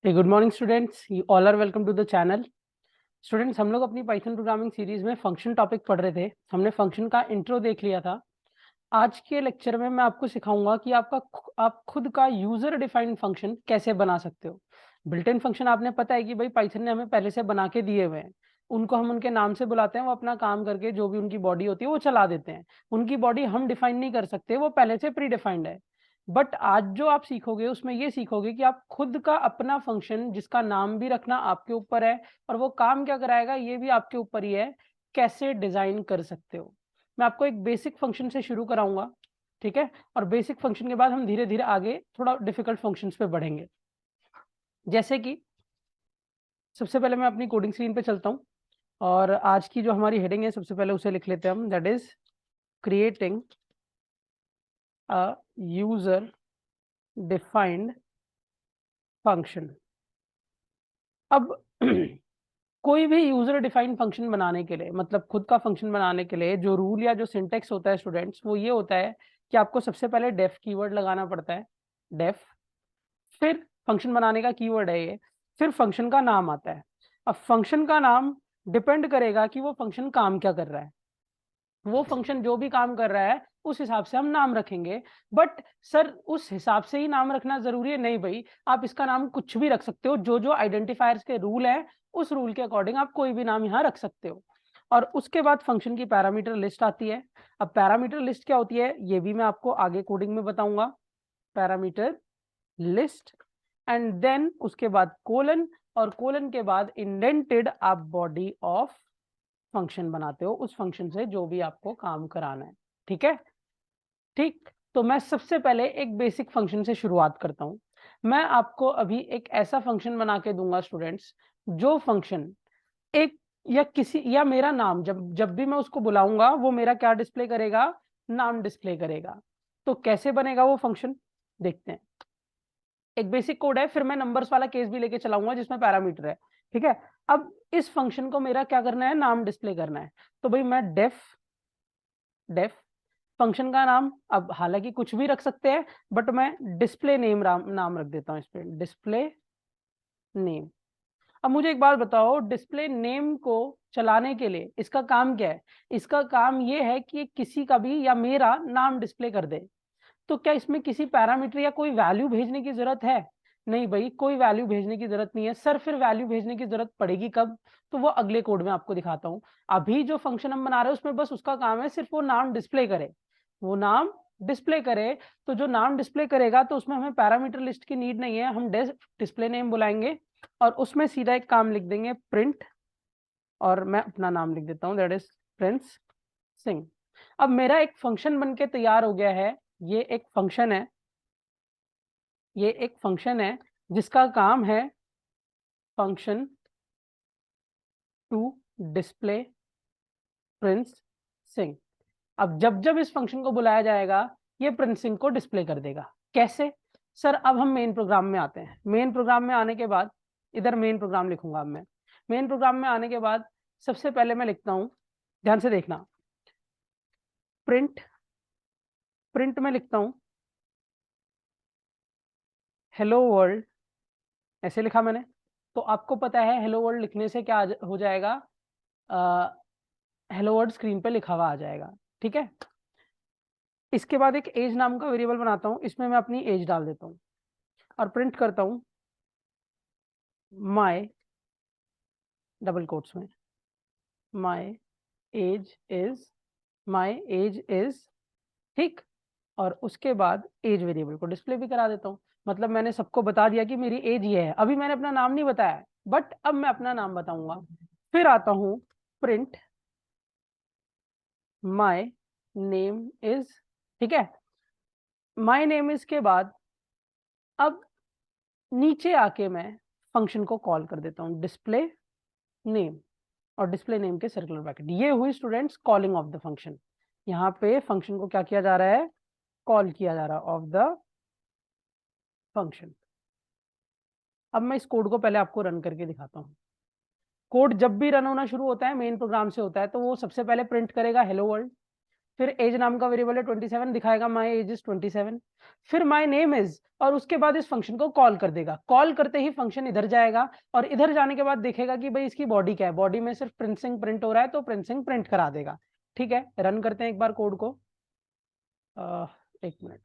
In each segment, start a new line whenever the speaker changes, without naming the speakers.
Good morning students, you all are welcome to the channel. Students, हम लोग अपनी Python programming series में function topic पढ़ रहे थे। हमने फंक्शन का इंट्रो देख लिया था। आज के लेक्चर में मैं आपको सिखाऊंगा कि आप खुद का यूजर डिफाइंड फंक्शन कैसे बना सकते हो। बिल्ट इन फंक्शन आपने पता है कि भाई पाइथन ने हमें पहले से बना के दिए हुए हैं। उनको हम उनके नाम से बुलाते हैं, वो अपना काम करके जो भी उनकी बॉडी होती है वो चला देते हैं। उनकी बॉडी हम डिफाइन नहीं कर सकते, वो पहले से प्री डिफाइंड है। बट आज जो आप सीखोगे उसमें ये सीखोगे कि आप खुद का अपना फंक्शन, जिसका नाम भी रखना आपके ऊपर है और वो काम क्या कराएगा ये भी आपके ऊपर ही है, कैसे डिजाइन कर सकते हो। मैं आपको एक बेसिक फंक्शन से शुरू कराऊंगा, ठीक है। और बेसिक फंक्शन के बाद हम धीरे धीरे आगे थोड़ा डिफिकल्ट फंक्शंस पे बढ़ेंगे। जैसे कि सबसे पहले मैं अपनी कोडिंग स्क्रीन पे चलता हूँ और आज की जो हमारी हेडिंग है सबसे पहले उसे लिख लेते हैं हम, that is creating a user defined function. अब कोई भी यूजर डिफाइंड फंक्शन बनाने के लिए, मतलब खुद का फंक्शन बनाने के लिए, जो रूल या जो सिंटेक्स होता है स्टूडेंट्स, वो ये होता है कि आपको सबसे पहले डेफ कीवर्ड लगाना पड़ता है। डेफ, फिर फंक्शन बनाने का कीवर्ड है ये, फिर फंक्शन का नाम आता है। अब फंक्शन का नाम डिपेंड करेगा कि वो फंक्शन काम क्या कर रहा है। वो फंक्शन जो भी काम कर रहा है उस हिसाब से हम नाम रखेंगे। बट सर, उस हिसाब से ही नाम रखना जरूरी है? नहीं भाई, आप इसका नाम कुछ भी रख सकते हो। जो जो आइडेंटिफायर्स के रूल है उस रूल के अकॉर्डिंग आप कोई भी नाम यहाँ रख सकते हो। और उसके बाद फंक्शन की पैरामीटर लिस्ट आती है। अब पैरामीटर लिस्ट क्या होती है ये भी मैं आपको आगे कोडिंग में बताऊंगा। पैरामीटर लिस्ट, एंड देन उसके बाद कोलन, और कोलन के बाद इंडेंटेड आप बॉडी ऑफ फंक्शन बनाते हो, उस फंक्शन से जो भी आपको काम कराना है। ठीक है, ठीक। तो मैं सबसे पहले एक बेसिक फंक्शन से शुरुआत करता हूं। मैं आपको अभी एक ऐसा फंक्शन बना के दूंगा स्टूडेंट्स, जो फंक्शन एक या किसी या मेरा नाम, जब जब भी मैं उसको बुलाऊंगा वो मेरा क्या डिस्प्ले करेगा? नाम डिस्प्ले करेगा। तो कैसे बनेगा वो फंक्शन, देखते हैं। एक बेसिक कोड है, फिर मैं नंबर्स वाला केस भी लेके चलाऊंगा जिसमें पैरामीटर है। ठीक है। अब इस फंक्शन को मेरा क्या करना है? नाम डिस्प्ले करना है। तो भाई मैं डेफ, डेफ फंक्शन का नाम, अब हालांकि कुछ भी रख सकते हैं, बट मैं डिस्प्ले नेम नाम रख देता हूँ इस पे, डिस्प्ले नेम। अब मुझे एक बात बताओ, डिस्प्ले नेम को चलाने के लिए इसका काम क्या है? इसका काम ये है कि किसी का भी या मेरा नाम डिस्प्ले कर दे। तो क्या इसमें किसी पैरामीटर या कोई वैल्यू भेजने की जरूरत है? नहीं भाई, कोई वैल्यू भेजने की जरूरत नहीं है। सर फिर वैल्यू भेजने की जरूरत पड़ेगी कब? तो वो अगले कोड में आपको दिखाता हूँ। अभी जो फंक्शन हम बना रहे हैं उसमें बस उसका काम है सिर्फ वो नाम डिस्प्ले करे, वो नाम डिस्प्ले करे। तो जो नाम डिस्प्ले करेगा तो उसमें हमें पैरामीटर लिस्ट की नीड नहीं है, हम डिस्प्ले नेम बुलाएंगे और उसमें सीधा एक काम लिख देंगे, प्रिंट, और मैं अपना नाम लिख देता हूँ, दैट इज प्रिंस सिंह। अब मेरा एक फंक्शन बन के तैयार हो गया है। ये एक फंक्शन है, ये एक फंक्शन है जिसका काम है function to display Prince Singh. अब जब जब इस फंक्शन को बुलाया जाएगा ये प्रिंस सिंह को डिस्प्ले कर देगा। कैसे? सर अब हम मेन प्रोग्राम में आते हैं। मेन प्रोग्राम में आने के बाद, इधर मेन प्रोग्राम लिखूंगा अब मैं। मेन प्रोग्राम में आने के बाद सबसे पहले मैं लिखता हूं, ध्यान से देखना, प्रिंट, प्रिंट में लिखता हूं हेलो वर्ल्ड। ऐसे लिखा मैंने। तो आपको पता है हेलो वर्ल्ड लिखने से क्या हो जाएगा? हेलो वर्ल्ड स्क्रीन पे लिखा हुआ आ जाएगा। ठीक है। इसके बाद एक एज नाम का वेरिएबल बनाता हूँ, इसमें मैं अपनी एज डाल देता हूँ और प्रिंट करता हूँ माय, डबल कोट्स में, my age is, my age is. ठीक। और उसके बाद एज वेरिएबल को डिस्प्ले भी करा देता हूँ। मतलब मैंने सबको बता दिया कि मेरी एज ये है। अभी मैंने अपना नाम नहीं बताया, बट अब मैं अपना नाम बताऊंगा। फिर आता हूँ प्रिंट माय नेम इज। ठीक है। माय नेम इज के बाद अब नीचे आके मैं फंक्शन को कॉल कर देता हूँ डिस्प्ले नेम, और डिस्प्ले नेम के सर्कुलर ब्रैकेट। ये हुई students calling of the function. यहाँ पे फंक्शन को क्या किया जा रहा है? कॉल किया जा रहा है ऑफ द फंक्शन। अब मैं इस कोड को पहले आपको रन करके दिखाता हूँ। कोड जब भी रन होना शुरू होता है मेन प्रोग्राम से होता है, तो वो सबसे पहले प्रिंट करेगा हेलो वर्ल्ड। फिर एज नाम का वेरिएबल है 27, दिखाएगा माई एज इज 27, फिर माई नेम इज, और उसके बाद इस फंक्शन को कॉल कर देगा। कॉल करते ही फंक्शन इधर जाएगा और इधर जाने के बाद देखेगा कि भाई इसकी बॉडी क्या है, बॉडी में सिर्फ प्रिंसिंग प्रिंट हो रहा है तो प्रिंसिंग प्रिंट करा देगा। ठीक है, रन करते हैं एक बार कोड को। एक मिनट,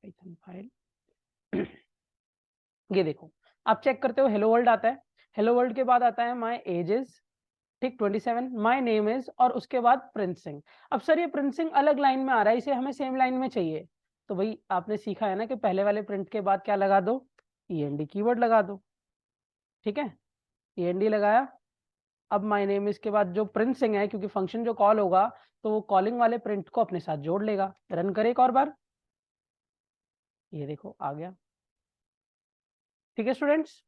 पाइथन फाइल ये देखो, आप चेक करते हो हेलो वर्ल्ड आता है, हेलो वर्ल्ड के बाद आता है माई एज इज, ठीक 27, माई नेम इज, और उसके बाद प्रिंसिंग। अब सर ये प्रिंसिंग अलग लाइन में आ रहा है, इसे हमें सेम लाइन में चाहिए। तो भाई आपने सीखा है ना कि पहले वाले प्रिंट के बाद क्या लगा दो, END कीवर्ड लगा दो। ठीक है, END लगाया। अब माई नेम इज के बाद जो प्रिंसिंग है, क्योंकि फंक्शन जो कॉल होगा तो वो कॉलिंग वाले प्रिंट को अपने साथ जोड़ लेगा। रन करे एक और बार, ये देखो आ गया। ठीक है स्टूडेंट्स,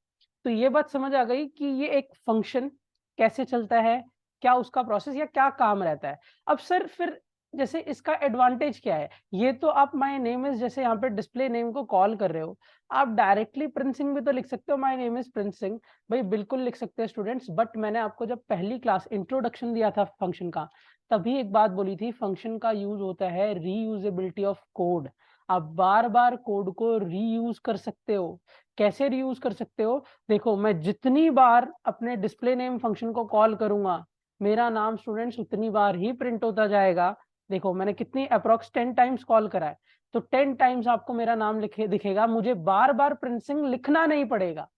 तो ये बात समझ आ गई कि ये एक फंक्शन कैसे चलता है, क्या उसका प्रोसेस या क्या काम रहता है। अब सर फिर जैसे इसका एडवांटेज क्या है, ये तो आप माय नेम इज जैसे यहाँ पे डिस्प्ले नेम को कॉल कर रहे हो, आप डायरेक्टली प्रिंसिंग भी तो लिख सकते हो, माय नेम इज प्रिंसिंग। भाई बिल्कुल लिख सकते हैं स्टूडेंट्स, बट मैंने आपको जब पहली क्लास इंट्रोडक्शन दिया था फंक्शन का, तभी एक बात बोली थी, फंक्शन का यूज होता है रीयूजेबिलिटी ऑफ कोड। आप बार बार कोड को रीयूज कर सकते हो। कैसे रीयूज कर सकते हो, देखो मैं जितनी बार अपने डिस्प्ले नेम फंक्शन को कॉल करूंगा, मेरा नाम स्टूडेंट्स उतनी बार ही प्रिंट होता जाएगा। देखो मैंने कितनी अप्रोक्स 10 टाइम्स कॉल करा है, तो 10 टाइम्स आपको मेरा नाम लिखे दिखेगा, मुझे बार बार प्रिंसिंग लिखना नहीं पड़ेगा।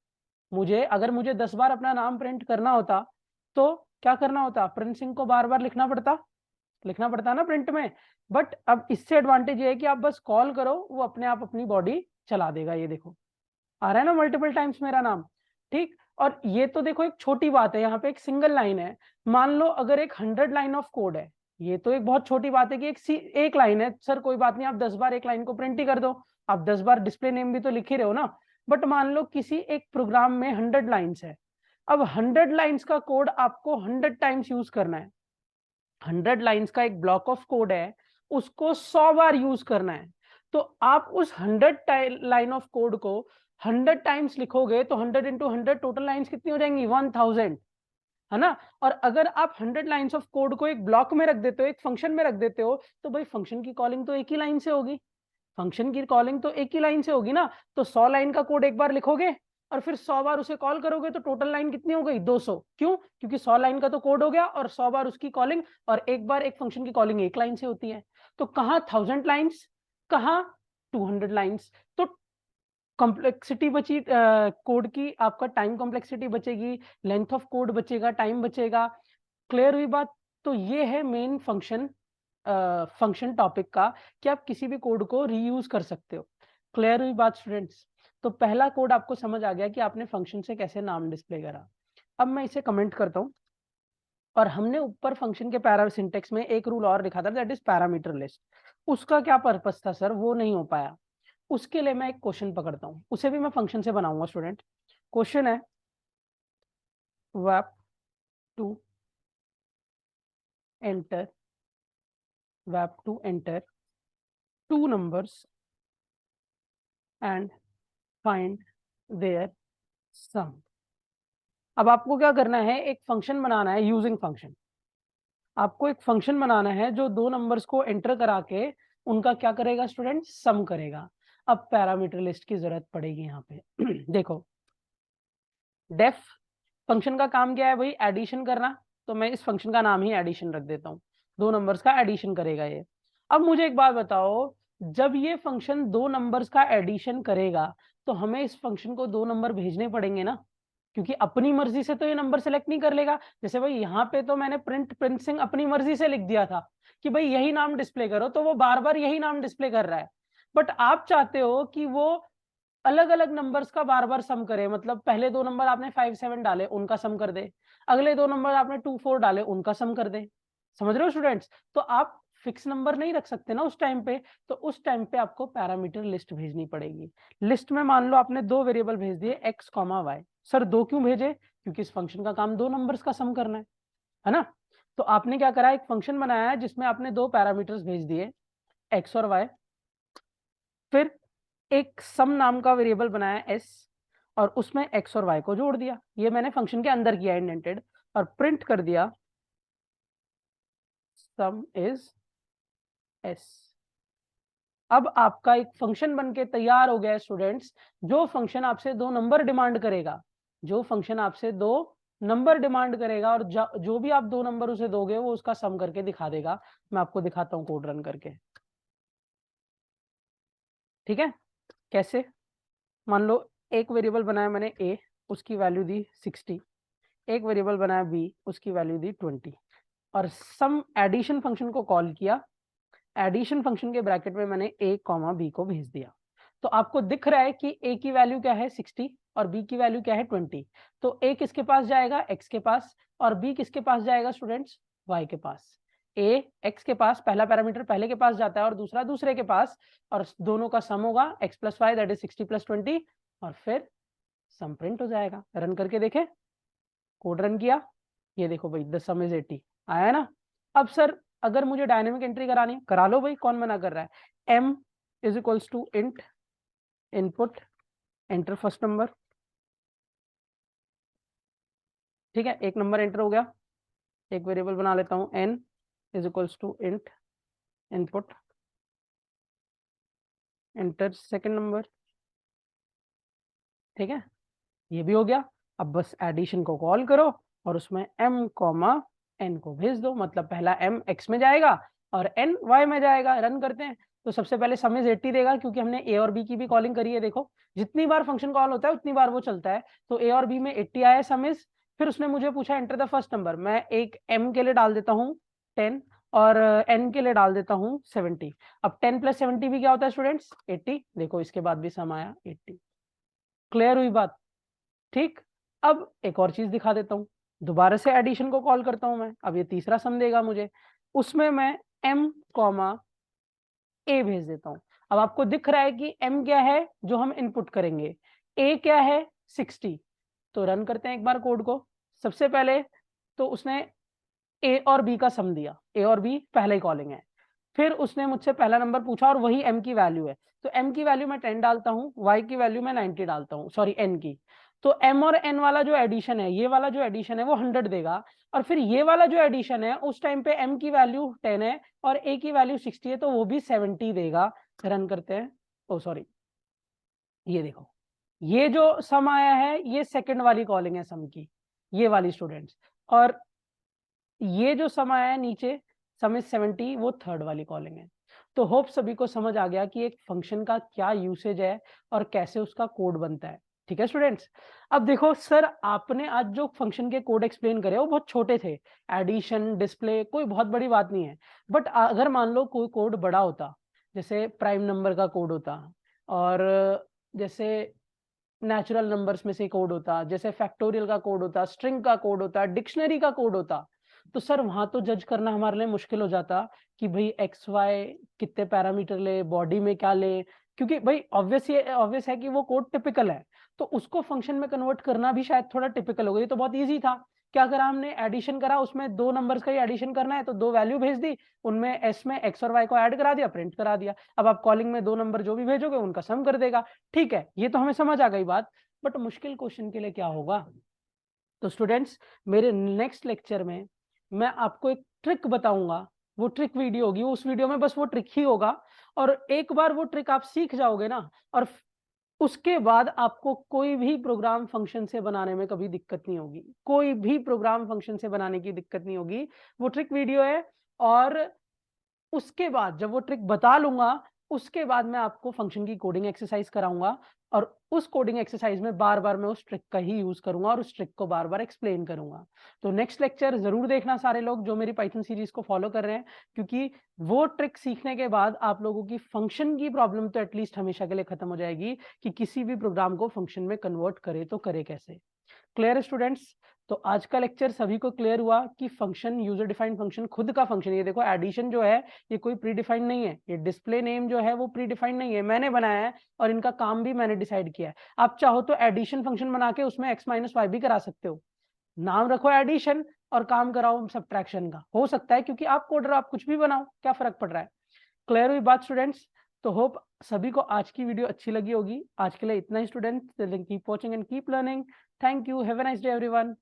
मुझे अगर मुझे 10 बार अपना नाम प्रिंट करना होता तो क्या करना होता, प्रिंसिंग को बार बार लिखना पड़ता ना प्रिंट में। बट अब इससे एडवांटेज ये है कि आप बस कॉल करो, वो अपने आप अपनी बॉडी चला देगा। ये देखो आ रहा है ना मल्टीपल टाइम्स मेरा नाम। ठीक, और ये तो देखो एक छोटी बात है, यहाँ पे एक सिंगल लाइन है। मान लो अगर एक 100 लाइन ऑफ कोड है, ये तो एक बहुत छोटी बात है कि एक लाइन है, सर कोई बात नहीं आप 10 बार एक लाइन को प्रिंट ही कर दो, आप 10 बार डिस्प्ले नेम भी तो लिख ही रहे हो ना। बट मान लो किसी एक प्रोग्राम में 100 लाइन्स है, अब 100 लाइन्स का कोड आपको 100 टाइम्स यूज करना है। 100 लाइन्स का एक ब्लॉक ऑफ कोड है, उसको 100 बार यूज करना है। तो आप उस 100 लाइन ऑफ कोड को 100 टाइम्स लिखोगे तो 100 इंटू 100 टोटल लाइन्स कितनी हो जाएंगी, 1000, है ना। और अगर आप 100 लाइन्स ऑफ कोड को एक ब्लॉक में रख देते हो, एक फंक्शन में रख देते हो, तो भाई फंक्शन की कॉलिंग तो एक ही लाइन से होगी, फंक्शन की कॉलिंग तो एक ही लाइन से होगी ना। तो 100 लाइन का कोड एक बार लिखोगे और फिर 100 बार उसे कॉल करोगे तो टोटल लाइन कितनी हो गई, 200। क्यों, क्योंकि 100 लाइन का तो कोड हो गया और 100 बार उसकी कॉलिंग, और एक बार एक फंक्शन की कॉलिंग एक लाइन से होती है। तो कहाँ 1000 लाइन्स, कहाँ 200 लाइन्स। तो कॉम्प्लेक्सिटी बची कोड की, आपका टाइम कॉम्प्लेक्सिटी बचेगी, लेंथ ऑफ कोड बचेगा, टाइम बचेगा। क्लियर हुई बात। तो ये है मेन फंक्शन टॉपिक का, कि आप किसी भी कोड को रीयूज कर सकते हो। क्लियर हुई बात स्टूडेंट्स। तो पहला कोड आपको समझ आ गया कि आपने फंक्शन से कैसे नाम डिस्प्ले करा। अब मैं इसे कमेंट करता हूं, और हमने ऊपर फंक्शन के पैरा सिंटेक्स में एक रूल और लिखा था, दैट इज पैरामीटर लिस्ट। उसका क्या पर्पस था सर, वो नहीं हो पाया। उसके लिए मैं एक क्वेश्चन पकड़ता हूं, उसे भी मैं फंक्शन से बनाऊंगा स्टूडेंट। क्वेश्चन है wap to enter wap to enter two numbers and find their sum। अब आपको क्या करना है, एक फंक्शन बनाना है यूजिंग फंक्शन। आपको एक फंक्शन बनाना है जो दो नंबर्स को एंटर करा के उनका क्या करेगा स्टूडेंट, सम करेगा। अब पैरामीटर लिस्ट की जरूरत पड़ेगी यहाँ पे देखो डेफ फंक्शन का काम क्या है भाई, एडिशन करना। तो मैं इस फंक्शन का नाम ही एडिशन रख देता हूँ, दो नंबर्स का एडिशन करेगा ये। अब मुझे एक बात बताओ, जब ये फंक्शन दो नंबर्स का एडिशन करेगा तो हमें इस फंक्शन को दो नंबर भेजने पड़ेंगे ना, क्योंकि अपनी मर्जी से तो ये नंबर सेलेक्ट नहीं कर लेगा। जैसे भाई यहाँ पे तो मैंने प्रिंसिंग अपनी मर्जी से लिख दिया था कि भाई यही नाम डिस्प्ले करो, तो वो बार बार यही नाम डिस्प्ले कर रहा है। बट आप चाहते हो कि वो अलग अलग नंबर्स का बार बार सम करे, मतलब पहले दो नंबर आपने 5 7 डाले उनका सम कर दे, अगले दो नंबर आपने 2 4 डाले उनका सम कर दे। समझ रहे हो स्टूडेंट्स। तो आप फिक्स नंबर नहीं रख सकते ना उस टाइम पे, तो उस टाइम पे आपको पैरामीटर लिस्ट भेजनी पड़ेगी। लिस्ट में मान लो आपने दो वेरिएबल भेज दिए x, y। सर दो क्यों भेजे, क्योंकि इस फंक्शन का काम दो नंबर्स का सम करना है ना। तो आपने क्या करा, एक फंक्शन बनाया है जिसमें आपने दो पैरामीटर्स भेज दिए x और y, फिर एक सम नाम का वेरिएबल बनाया s, और उसमें x और y को जोड़ दिया। ये मैंने फंक्शन के अंदर किया इंडेंटेड, और प्रिंट कर दिया सम इज एस। अब आपका एक फंक्शन बनके तैयार हो गया है स्टूडेंट्स, जो फंक्शन आपसे दो नंबर डिमांड करेगा, जो फंक्शन आपसे दो नंबर डिमांड करेगा, और जो भी आप दो नंबर उसे दोगे वो उसका सम करके दिखा देगा। मैं आपको दिखाता हूं कोड रन करके, ठीक है। कैसे? मान लो एक वेरिएबल बनाया मैंने a, उसकी वैल्यू दी 60, एक वेरिएबल बनाया b, उसकी वैल्यू दी 20, और सम एडिशन फंक्शन को कॉल किया। एडिशन फंक्शन के ब्रैकेट में मैंने a कॉमा b को भेज दिया। तो आपको दिख रहा है कि a की वैल्यू क्या है 60 और b की वैल्यू क्या है 20। तो a किसके पास जाएगा? x के पास। और b किसके पास जाएगा स्टूडेंट्स? y के पास। a x के पास, पहला पैरामीटर पहले के पास जाता है और दूसरा दूसरे के पास, और दोनों का सम होगा x plus y that is 60 plus 20, और फिर सम प्रिंट हो जाएगा। रन करके देखे, कोड रन किया, ये देखो भाई द सम इज 80 आया ना। अब सर अगर मुझे डायनेमिक एंट्री करानी है, करा लो भाई, कौन मना कर रहा है। m is equals to int input enter first number, ठीक है, एक नंबर एंटर हो गया। एक वेरिएबल बना लेता हूं n is equals to int input enter second number, ठीक है, ये भी हो गया। अब बस एडिशन को कॉल करो और उसमें m कॉमा n को भेज दो, मतलब पहला m x में जाएगा और n y में जाएगा। रन करते हैं तो सबसे पहले सम इज 80 देगा, क्योंकि हमने a और b की भी कॉलिंग करी है। देखो जितनी बार फंक्शन कॉल होता है उतनी बार वो चलता है। तो a और b में 80 आया सम इज। फिर उसने मुझे पूछा एंटर द फर्स्ट नंबर, मैं एक m के लिए डाल देता हूँ 10 और n के लिए डाल देता हूँ 70। अब 10 प्लस 70 भी क्या होता है स्टूडेंट्स? 80। देखो इसके बाद भी सम आया 80। क्लियर हुई बात? ठीक। अब एक और चीज दिखा देता हूँ, दोबारा से एडिशन को कॉल करता हूं मैं। अब ये तीसरा सम देगा मुझे, उसमें मैं m कॉमा a भेज देता हूं। अब आपको दिख रहा है कि m क्या है जो हम इनपुट करेंगे, a क्या है 60। तो रन करते हैं एक बार कोड को। सबसे पहले तो उसने a और b का सम दिया, a और b पहले ही कॉलिंग है। फिर उसने मुझसे पहला नंबर पूछा और वही m की वैल्यू है, तो m की वैल्यू मैं 10 डालता हूँ, y की वैल्यू मैं 90 डालता हूँ, सॉरी n की। तो m और n वाला जो एडिशन है, ये वाला जो एडिशन है वो 100 देगा। और फिर ये वाला जो एडिशन है उस टाइम पे m की वैल्यू 10 है और a की वैल्यू 60 है, तो वो भी 70 देगा। रन करते हैं। ओ सॉरी, ये देखो, ये जो सम आया है ये सेकंड वाली कॉलिंग है सम की, ये वाली स्टूडेंट्स। और ये जो सम आया है नीचे सम इज 70, वो थर्ड वाली कॉलिंग है। तो होप सभी को समझ आ गया कि एक फंक्शन का क्या यूसेज है और कैसे उसका कोड बनता है। ठीक है स्टूडेंट्स। अब देखो सर, आपने आज जो फंक्शन के कोड एक्सप्लेन करे वो बहुत छोटे थे, एडिशन डिस्प्ले, कोई बहुत बड़ी बात नहीं है। बट अगर मान लो कोई कोड बड़ा होता, जैसे प्राइम नंबर का कोड होता, और जैसे नेचुरल नंबर्स में से कोड होता, जैसे फैक्टोरियल का कोड होता, स्ट्रिंग का कोड होता, डिक्शनरी का कोड होता, तो सर वहां तो जज करना हमारे लिए मुश्किल हो जाता कि भाई एक्स वाई कितने पैरामीटर ले, बॉडी में क्या ले, क्योंकि भाई ऑब्वियस है कि वो कोड टिपिकल है। तो उसको फंक्शन में कन्वर्ट करना भी शायद थोड़ा टिपिकल होगा। ये तो बहुत ईजी था। क्या करा हमने? एडिशन करा, उसमें दो नंबर्स का ही एडिशन करना है तो दो वैल्यू भेज दी, उनमें एस में एक्स और वाई को ऐड करा दिया, प्रिंट करा दिया। अब आप कॉलिंग में दो नंबर जो भी भेजोगे उनका सम कर देगा। ठीक है, ये तो हमें समझ आ गई बात। बट मुश्किल क्वेश्चन के लिए क्या होगा? तो स्टूडेंट्स, मेरे नेक्स्ट लेक्चर में मैं आपको एक ट्रिक बताऊंगा। वो ट्रिक वीडियो होगी, उस वीडियो में बस वो ट्रिक ही होगा। और एक बार वो ट्रिक आप सीख जाओगे ना, और उसके बाद आपको कोई भी प्रोग्राम फंक्शन से बनाने में कभी दिक्कत नहीं होगी, कोई भी प्रोग्राम फंक्शन से बनाने की दिक्कत नहीं होगी। वो ट्रिक वीडियो है। और उसके बाद जब वो ट्रिक बता लूंगा, उसके बाद मैं आपको फंक्शन की कोडिंग एक्सरसाइज कराऊंगा, और उस कोडिंग एक्सरसाइज में बार बार मैं उस ट्रिक का ही यूज करूंगा और उस ट्रिक को बार बार एक्सप्लेन करूंगा। तो नेक्स्ट लेक्चर जरूर देखना सारे लोग जो मेरी पाइथन सीरीज को फॉलो कर रहे हैं, क्योंकि वो ट्रिक सीखने के बाद आप लोगों की फंक्शन की प्रॉब्लम तो एटलीस्ट हमेशा के लिए खत्म हो जाएगी कि किसी भी प्रोग्राम को फंक्शन में कन्वर्ट करे तो करे कैसे। Clear students? तो आज का लेक्चर सभी को क्लियर हुआ कि फंक्शन, यूजर डिफाइंड फंक्शन खुद का फंक्शन। ये देखो एडिशन जो है ये कोई प्री डिफाइंड नहीं है, ये डिस्प्ले नेम जो है वो प्री डिफाइंड नहीं है, मैंने बनाया है और इनका काम भी मैंने डिसाइड किया है। आप चाहो तो एडिशन फंक्शन बना के उसमें x माइनस वाई भी करा सकते हो, नाम रखो एडिशन और काम कराओ सब्ट्रैक्शन का, हो सकता है, क्योंकि आप कोडर, आप कुछ भी बनाओ, क्या फर्क पड़ रहा है। क्लियर हुई बात स्टूडेंट्स? तो होप सभी को आज की वीडियो अच्छी लगी होगी। आज के लिए इतना ही students, keep watching and keep learning. Thank you, have a nice day everyone.